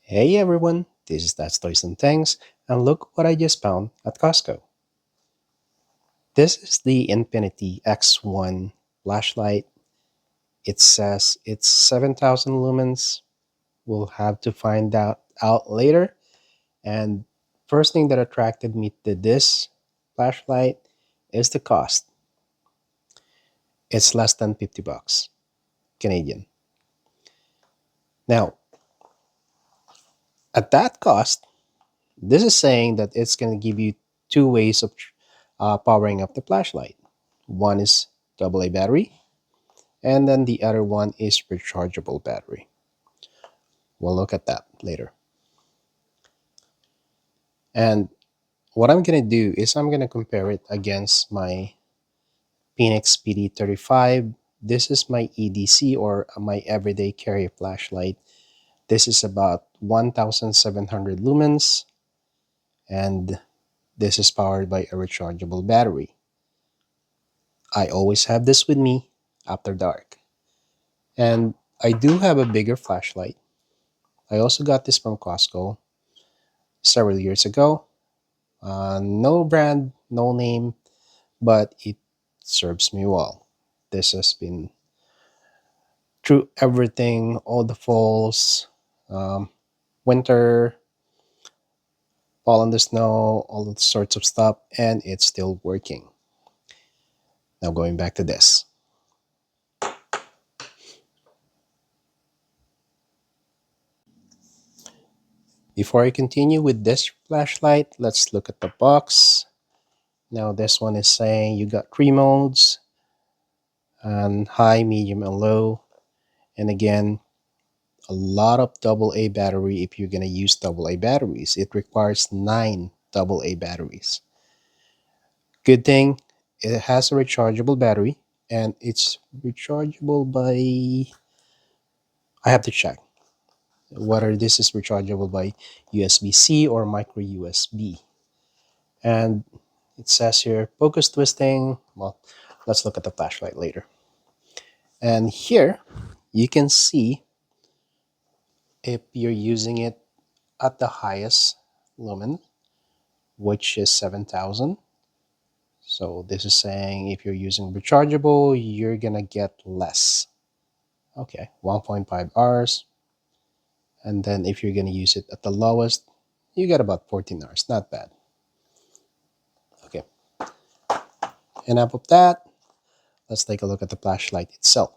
Hey everyone, this is That's Toys and Things, and look what I just found at Costco. This is the Infinity X1 flashlight. It says it's 7,000 lumens. We'll have to find out later. And first thing that attracted me to this flashlight is the cost. It's less than 50 bucks Canadian. Now, at that cost, this is saying that it's going to give you two ways of powering up the flashlight. One is AA battery, and then the other one is rechargeable battery. We'll look at that later. And what I'm going to do is I'm going to compare it against my Phoenix PD35. This is my EDC, or my everyday carry flashlight. This is about 1,700 lumens, and this is powered by a rechargeable battery. I always have this with me after dark. And I do have a bigger flashlight. I also got this from Costco several years ago. No brand, no name, but it serves me well. This has been through everything, all the falls, um, winter, fall in the snow, all the sorts of stuff, and it's still working. Now going back to this. Before I continue with this flashlight, let's look at the box. Now this one is saying you got three modes, and high, medium, and low. And again, a lot of AA battery if you're going to use AA batteries. It requires 9 AA batteries. Good thing it has a rechargeable battery, and it's rechargeable by, I have to check whether this is rechargeable by USB-C or micro USB. And it says here focus twisting. Well, let's look at the flashlight later. And here you can see if you're using it at the highest lumen, which is 7,000. So this is saying if you're using rechargeable, you're gonna get less. Okay, 1.5 hours. And then if you're gonna use it at the lowest, you get about 14 hours. Not bad. Okay, enough of that. Let's take a look at the flashlight itself.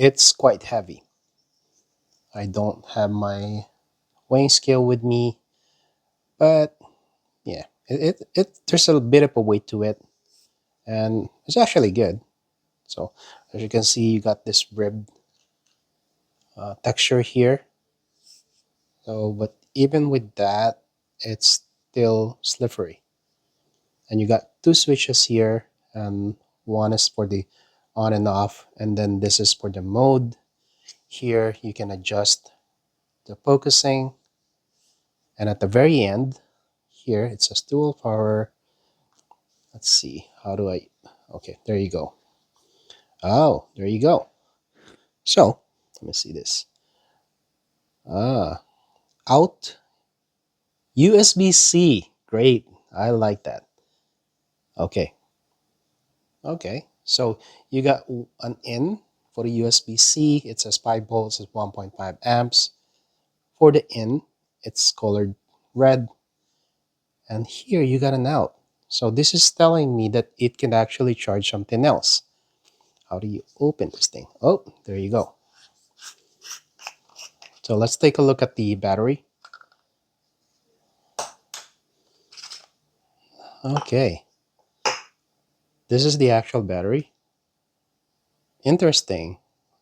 It's quite heavy. I don't have my weighing scale with me, but yeah, there's a bit of a weight to it, and it's actually good. So as you can see, you got this ribbed texture here. So, but even with that, it's still slippery. And you got two switches here, and one is for the on and off, and then this is for the mode. Here you can adjust the focusing, and at the very end, here it says dual power. Let's see, how do I? Okay, there you go. Oh, there you go. So let me see this. Ah, out USB-C. Great. I like that. Okay. Okay. So you got an in for the USB-C. It says 5 volts is 1.5 amps. For the in, it's colored red. And here you got an out. So this is telling me that it can actually charge something else. How do you open this thing? Oh, there you go. So let's take a look at the battery. Okay. This is the actual battery. Interesting.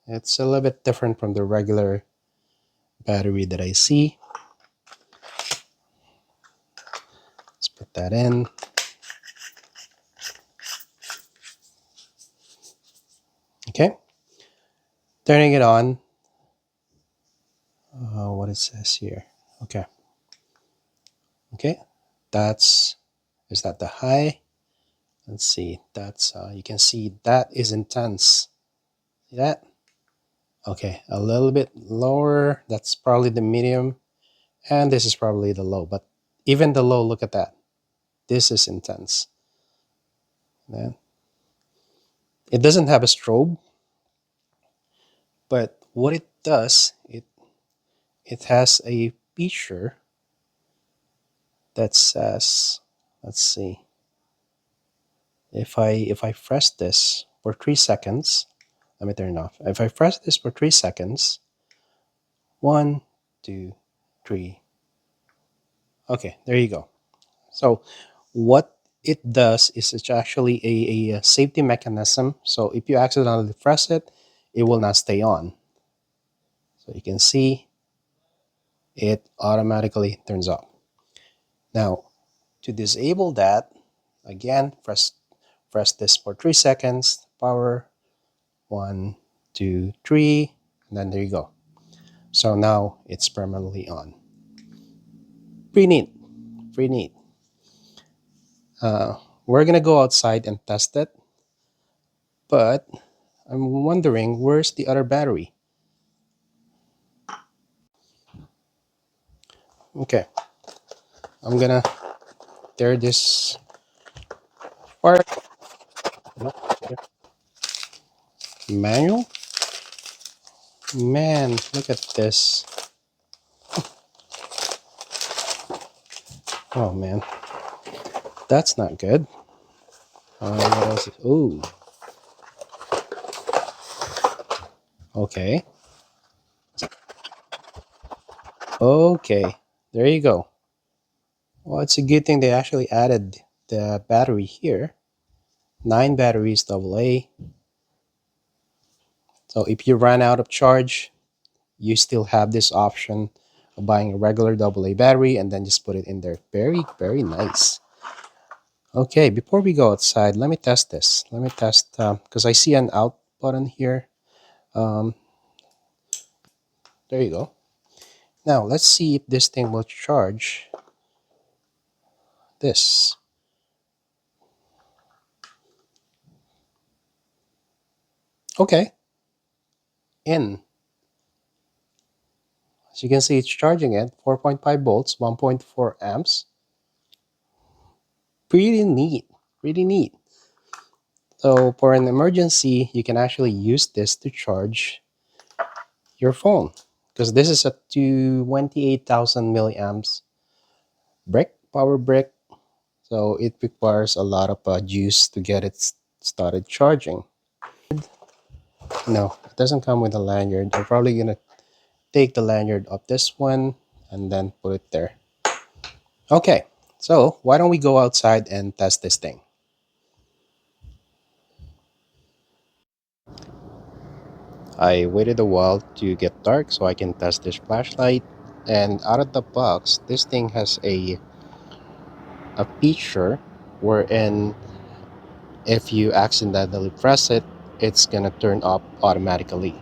It's a little bit different from the regular battery that I see. Let's put that in. Okay. Turning it on. What it says here. Okay. Okay. That's, is that the high? Let's see. That's, you can see that is intense. See that? Okay, a little bit lower. That's probably the medium. And this is probably the low. But even the low, look at that. This is intense. Man. It doesn't have a strobe, but what it does, it has a feature that says, let's see, if I press this for 3 seconds, let me turn it off. If I press this for 3 seconds, one, two, three. Okay, there you go. So what it does is it's actually a safety mechanism. So if you accidentally press it, it will not stay on. So you can see it automatically turns off. Now, to disable that, again, press this for 3 seconds, power, one, two, three, and then there you go. So now it's permanently on. Pretty neat, pretty neat. We're gonna go outside and test it, but I'm wondering where's the other battery? Okay, I'm gonna tear this apart. Manual? Man, look at this. Oh man, that's not good. What else? Ooh, okay. Okay, there you go. Well, it's a good thing they actually added the battery here. 9 batteries, AA. So if you run out of charge, you still have this option of buying a regular AA battery and then just put it in there. Very, very nice. Okay, before we go outside, let me test this. Let me test, because I see an out button here. Um, there you go. Now, let's see if this thing will charge this. Okay, in. As you can see, it's charging it 4.5 volts, 1.4 amps. Pretty neat, pretty neat. So for an emergency, you can actually use this to charge your phone because this is a 28,000 milliamps power brick. So it requires a lot of juice to get it started charging. No, it doesn't come with a lanyard. I'm probably going to take the lanyard of this one and then put it there. Okay, so why don't we go outside and test this thing? I waited a while to get dark so I can test this flashlight. And out of the box, this thing has a feature wherein if you accidentally press it, it's gonna turn off automatically.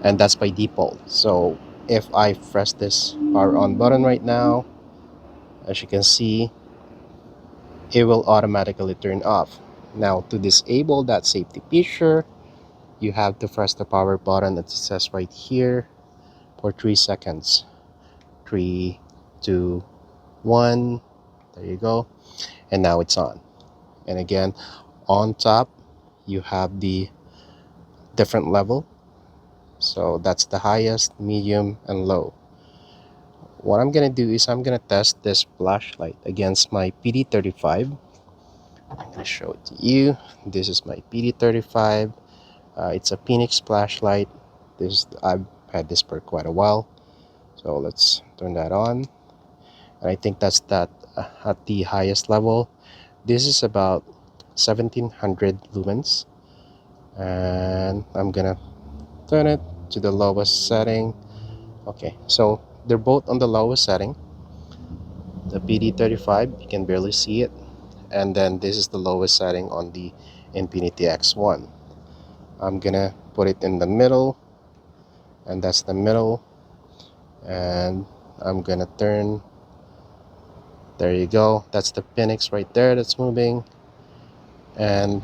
And that's by default. So if I press this power on button right now, as you can see, it will automatically turn off. Now to disable that safety feature, you have to press the power button that says right here for 3 seconds. 3, 2, 1. There you go. And now it's on. And again, on top, you have the different level. So that's the highest, medium, and low. What I'm going to do is I'm going to test this flashlight against my PD35. I'm going to show it to you. This is my PD35. It's a Phoenix flashlight. I've had this for quite a while. So let's turn that on. And I think that's that at the highest level. This is about 1700 lumens. And I'm gonna turn it to the lowest setting. Okay, so they're both on the lowest setting. The PD35, you can barely see it. And then this is the lowest setting on the Infinity X1. I'm gonna put it in the middle, and that's the middle. And I'm gonna turn. There you go. That's the Phoenix right there that's moving. And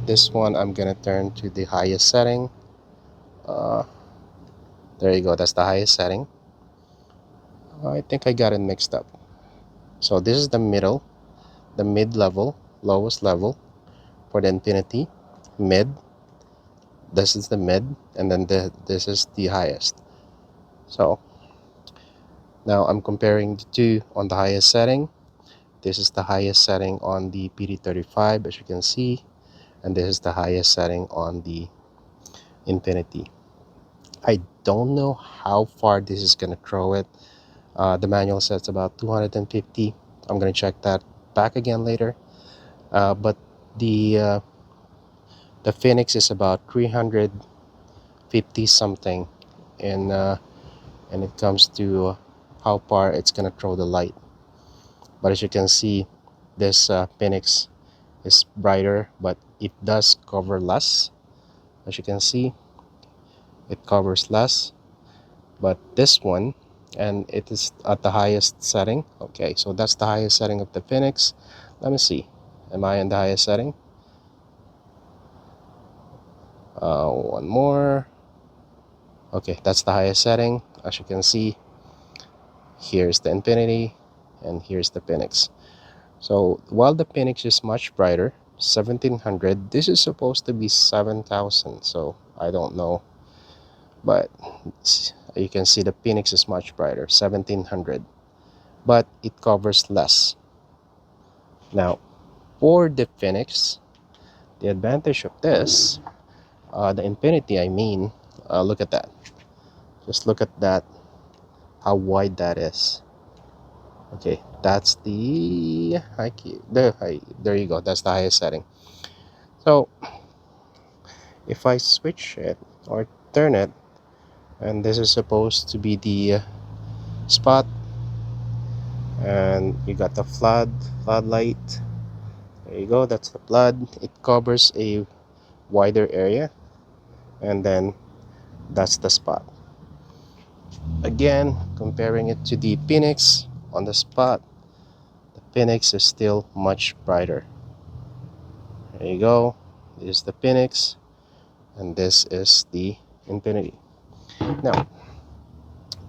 this one I'm gonna turn to the highest setting. There you go, that's the highest setting. I think I got it mixed up. So this is the middle, the mid level, lowest level for the infinity, mid. This is the mid, and then this is the highest. So now I'm comparing the two on the highest setting. This is the highest setting on the PD35, as you can see, and this is the highest setting on the infinity. I don't know how far this is going to throw it. The manual says about 250. I'm going to check that back again later. But the uh, the Phoenix is about 350 something, and it comes to how far it's going to throw the light. But as you can see, this Phoenix is brighter, but it does cover less. As you can see, it covers less. But this one, and it is at the highest setting. Okay, so that's the highest setting of the Phoenix. Let me see, am I in the highest setting? One more. Okay, that's the highest setting. As you can see, here's the infinity and here's the Phoenix. So while the Phoenix is much brighter, 1700, this is supposed to be 7000, so I don't know, but you can see the Phoenix is much brighter, 1700, but it covers less. Now for the Phoenix, the advantage of this, the infinity I mean, look at that, just look at that, how wide that is. Okay, that's the there you go, that's the highest setting. So if I switch it or turn it, and this is supposed to be the spot, and you got the floodlight. There you go, that's the flood. It covers a wider area, and then that's the spot. Again, comparing it to the Phoenix, on the spot, the Phoenix is still much brighter. There you go, this is the Phoenix, and this is the infinity. Now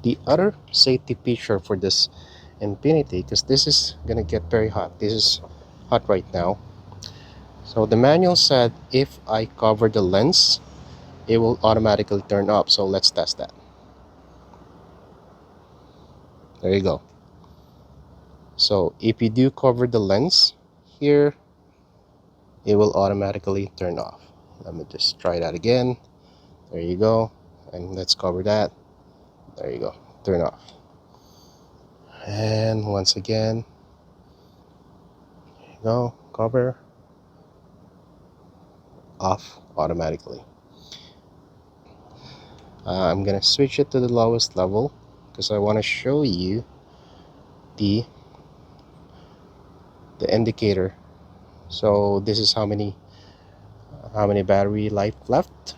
the other safety feature for this infinity, because this is gonna get very hot, this is hot right now. So the manual said if I cover the lens, it will automatically turn up. So let's test that. There you go. So if you do cover the lens here, it will automatically turn off. Let me just try that again. There you go. And let's cover that. There you go, turn off. And once again, there you go, cover, off automatically. I'm gonna switch it to the lowest level because I want to show you the indicator. So this is how many battery life left,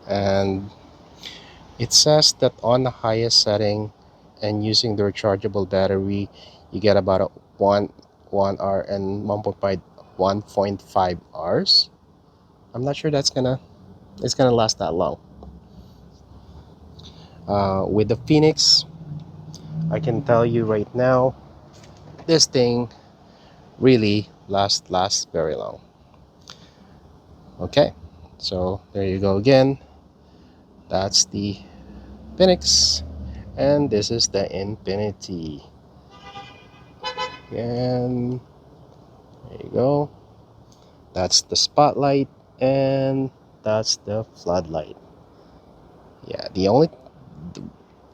and it says that on the highest setting and using the rechargeable battery, you get about a 1 hour and 1.5 hours. I'm not sure it's gonna last that long. With the Phoenix, I can tell you right now, this thing really lasts very long. Okay, so there you go again. That's the Phoenix, and this is the infinity. And there you go, that's the spotlight, and that's the floodlight. Yeah, the only,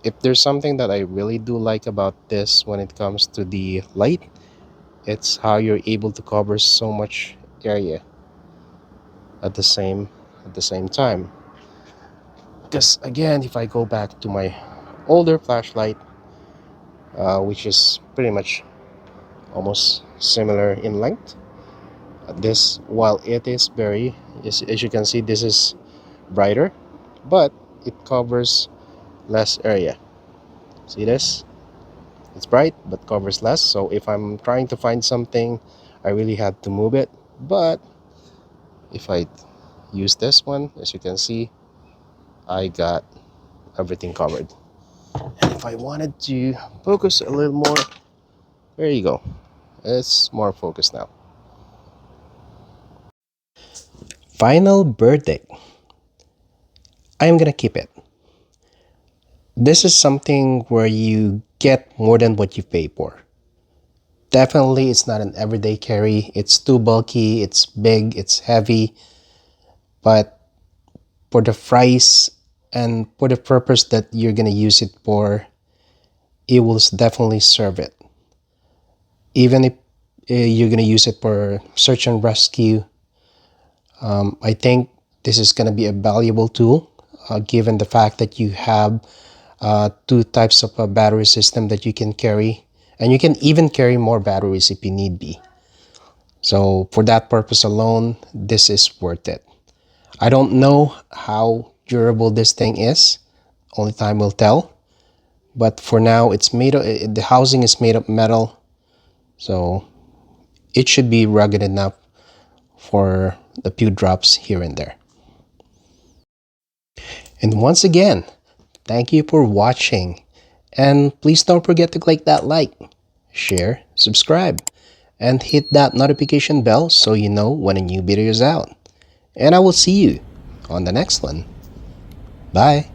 if there's something that I really do like about this when it comes to the light, it's how you're able to cover so much area at the same time. Because again, if I go back to my older flashlight, which is pretty much almost similar in length, this, while it is very, as you can see, this is brighter, but it covers less area. See this, it's bright but covers less. So if I'm trying to find something, I really had to move it. But if I use this one, as you can see, I got everything covered. And if I wanted to focus a little more, there you go. It's more focused now. Final verdict. I'm gonna keep it. This is something where you get more than what you pay for. Definitely, it's not an everyday carry. It's too bulky, it's big, it's heavy, but for the price and for the purpose that you're gonna use it for, it will definitely serve it. Even if you're gonna use it for search and rescue, I think this is gonna be a valuable tool, given the fact that you have two types of a battery system that you can carry, and you can even carry more batteries if you need be. So for that purpose alone, this is worth it. I don't know how durable this thing is. Only time will tell. But for now, it's made of, the housing is made of metal, so it should be rugged enough for the few drops here and there. And once again, thank you for watching. And please don't forget to click that like, share, subscribe, and hit that notification bell so you know when a new video is out. And I will see you on the next one. Bye.